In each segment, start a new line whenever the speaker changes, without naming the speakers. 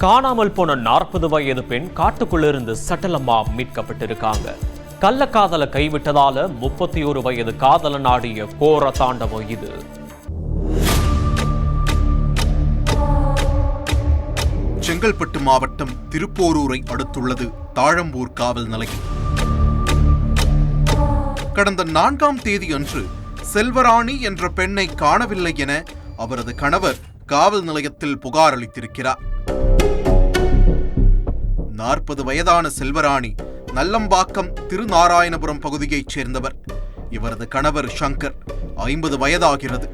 காணாமல் போன 40 வயது பெண் காட்டுக்குள்ளிருந்து சட்டலமா மீட்கப்பட்டிருக்காங்க. கள்ளக்காதல கைவிட்டதால 31 வயது காதலன் ஆடிய கோர தாண்டவம் இது.
செங்கல்பட்டு மாவட்டம் திருப்போரூரை அடுத்துள்ளது தாழம்பூர் காவல் நிலையம். கடந்த 4ஆம் தேதி அன்று செல்வராணி என்ற பெண்ணை காணவில்லை என அவரது கணவர் காவல் நிலையத்தில் புகார் அளித்திருக்கிறார். 40 வயதான செல்வராணி நல்லம்பாக்கம் திருநாராயணபுரம் பகுதியைச் சேர்ந்தவர். இவரது கணவர் சங்கர் 50 வயதாகிறது.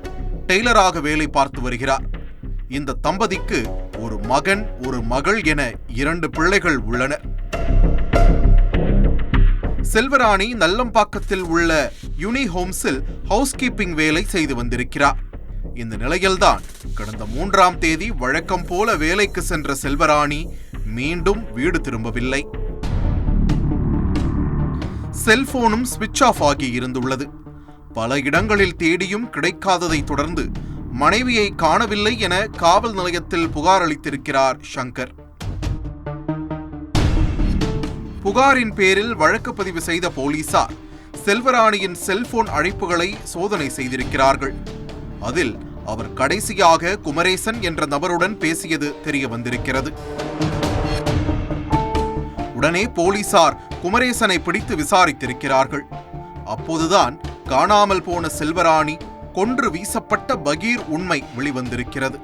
டெய்லராக வேலை பார்த்து வருகிறார். இந்த தம்பதிக்கு ஒரு மகன் ஒரு மகள் என 2 பிள்ளைகள் உள்ளனர். செல்வராணி நல்லம்பாக்கத்தில் உள்ள யுனி ஹோம்ஸில் ஹவுஸ்கீப்பிங் வேலை செய்து வந்திருக்கிறார். இந்த நிலையில்தான் கடந்த 3ஆம் தேதி வழக்கம் போல வேலைக்கு சென்ற செல்வராணி மீண்டும் வீடு திரும்பவில்லை. செல்போனும் ஸ்விட்ச் ஆஃப் ஆகி இருந்துள்ளது. பல இடங்களில் தேடியும் கிடைக்காததை தொடர்ந்து மனைவியை காணவில்லை என காவல் நிலையத்தில் புகார் அளித்திருக்கிறார் சங்கர். புகாரின் பேரில் வழக்கு பதிவு செய்த போலீசார் செல்வராணியின் செல்போன் அழைப்புகளை சோதனை செய்திருக்கிறார்கள். அதில் அவர் கடைசியாக குமரேசன் என்ற நபருடன் பேசியது தெரிய வந்திருக்கிறது. உடனே போலீசார் குமரேசனை பிடித்து விசாரித்திருக்கிறார்கள். அப்போதுதான் காணாமல் போன செல்வராணி கொன்று வீசப்பட்ட பகீர் உண்மை வெளிவந்திருக்கிறது.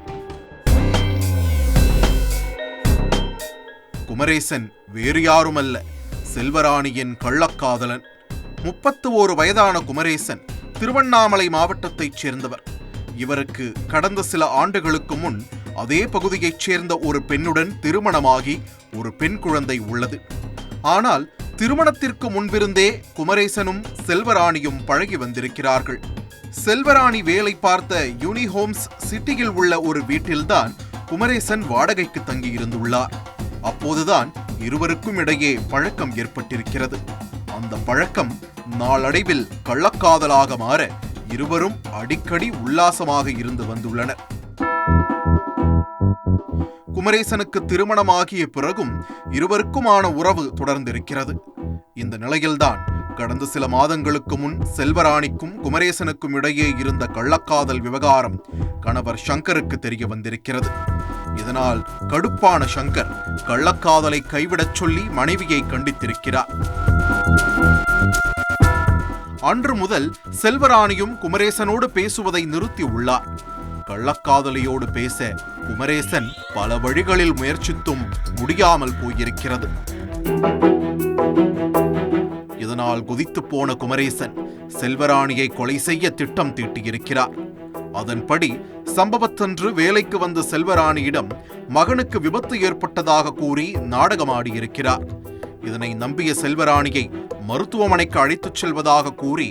குமரேசன் வேறு யாருமல்ல, செல்வராணியின் கள்ளக்காதலன். 31 வயதான குமரேசன் திருவண்ணாமலை மாவட்டத்தைச் சேர்ந்தவர். இவருக்கு கடந்த சில ஆண்டுகளுக்கு முன் அதே பகுதியைச் சேர்ந்த ஒரு பெண்ணுடன் திருமணமாகி ஒரு பெண் குழந்தை உள்ளது. ஆனால் திருமணத்திற்கு முன்பிருந்தே குமரேசனும் செல்வராணியும் பழகி வந்திருக்கிறார்கள். செல்வராணி வேலை பார்த்த யுனி ஹோம்ஸ் சிட்டியில் உள்ள ஒரு வீட்டில்தான் குமரேசன் வாடகைக்கு தங்கியிருந்துள்ளார். அப்போதுதான் இருவருக்கும் இடையே பழக்கம் ஏற்பட்டிருக்கிறது. அந்த பழக்கம் நாளடைவில் கள்ளக்காதலாக மாற இருவரும் அடிக்கடி உல்லாசமாக இருந்து வந்துள்ளனர். குமரேசனுக்கு திருமணமாகிய பிறகும் இருவருக்குமான உறவு தொடர்ந்திருக்கிறது. இந்த நிலையில்தான் கடந்த சில மாதங்களுக்கு முன் செல்வராணிக்கும் குமரேசனுக்கும் இடையே இருந்த கள்ளக்காதல் விவகாரம் கணவர் சங்கருக்கு தெரிய வந்திருக்கிறது. இதனால் கடுப்பான சங்கர் கள்ளக்காதலை கைவிடச் சொல்லி மனைவியை கண்டித்திருக்கிறார். அன்று முதல் செல்வராணியும் குமரேசனோடு பேசுவதை நிறுத்தி உள்ளார். கள்ளக்காதலியோடு பேச குமரேசன் பல வழிகளில் முயற்சித்தும் முடியாமல் போயிருக்கிறது. இதனால் கொதித்து போன குமரேசன் செல்வராணியை கொலை செய்ய திட்டம் தீட்டியிருக்கிறார். அதன்படி சம்பவத்தன்று வேலைக்கு வந்த செல்வராணியிடம் மகனுக்கு விபத்து ஏற்பட்டதாக கூறி நாடகமாடியிருக்கிறார். இதனை நம்பிய செல்வராணியை மருத்துவமனைக்கு அழைத்துச் செல்வதாக கூறி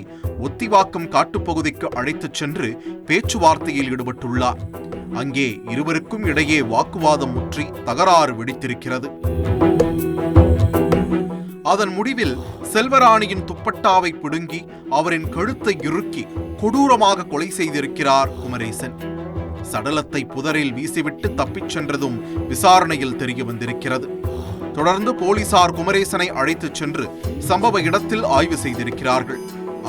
ஒத்திவாக்கம் காட்டுப்பகுதிக்கு அழைத்துச் சென்று பேச்சுவார்த்தையில் ஈடுபட்டுள்ளார். அங்கே இருவருக்கும் இடையே வாக்குவாதம் முற்றி தகராறு வெடித்திருக்கிறது. அதன் முடிவில் செல்வராணியின் துப்பட்டாவை பிடுங்கி அவரின் கழுத்தை இறுக்கி கொடூரமாக கொலை செய்திருக்கிறார் குமரேசன். சடலத்தை புதரில் வீசிவிட்டு தப்பிச் சென்றதும் விசாரணையில் தெரிய வந்திருக்கிறது. தொடர்ந்து போலீசார் குமரேசனை அழைத்துச் சென்று சம்பவ இடத்தில் ஆய்வு செய்திருக்கிறார்கள்.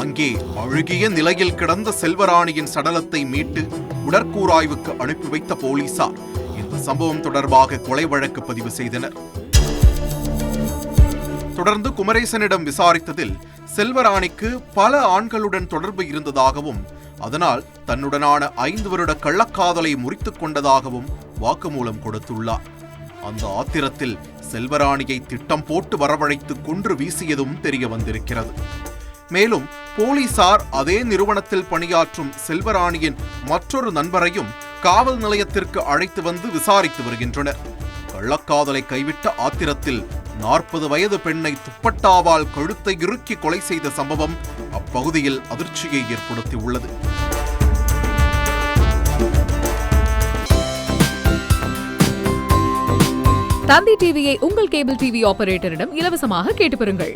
அங்கே அழுகிய நிலையில் கிடந்த செல்வராணியின் சடலத்தை மீட்டு உடற்கூறாய்வுக்கு அனுப்பி வைத்த போலீசார் இந்த சம்பவம் தொடர்பாக கொலை வழக்கு பதிவு செய்தனர். தொடர்ந்து குமரேசனிடம் விசாரித்ததில் செல்வராணிக்கு பல ஆண்களுடன் தொடர்பு இருந்ததாகவும் அதனால் தன்னுடனான 5 வருட கள்ளக்காதலை முறித்துக் கொண்டதாகவும் வாக்குமூலம் கொடுத்துள்ளார். அந்த ஆத்திரத்தில் செல்வராணியை திட்டம் போட்டு வரவழைத்து கொன்று வீசியதும் தெரிய வந்திருக்கிறது. மேலும் போலீசார் அதே நிறுவனத்தில் பணியாற்றும் செல்வராணியின் மற்றொரு நண்பரையும் காவல் நிலையத்திற்கு அழைத்து வந்து விசாரித்து வருகின்றனர். கள்ளக்காதலை கைவிட்ட ஆத்திரத்தில் 40 வயது பெண்ணை துப்பட்டாவால் கழுத்தை இறுக்கி கொலை செய்த சம்பவம் அப்பகுதியில் அதிர்ச்சியை ஏற்படுத்தியுள்ளது.
தந்தி டிவியை உங்கள் கேபிள் டிவி ஆபரேட்டரிடம் இலவசமாக கேட்டு பெறுங்கள்.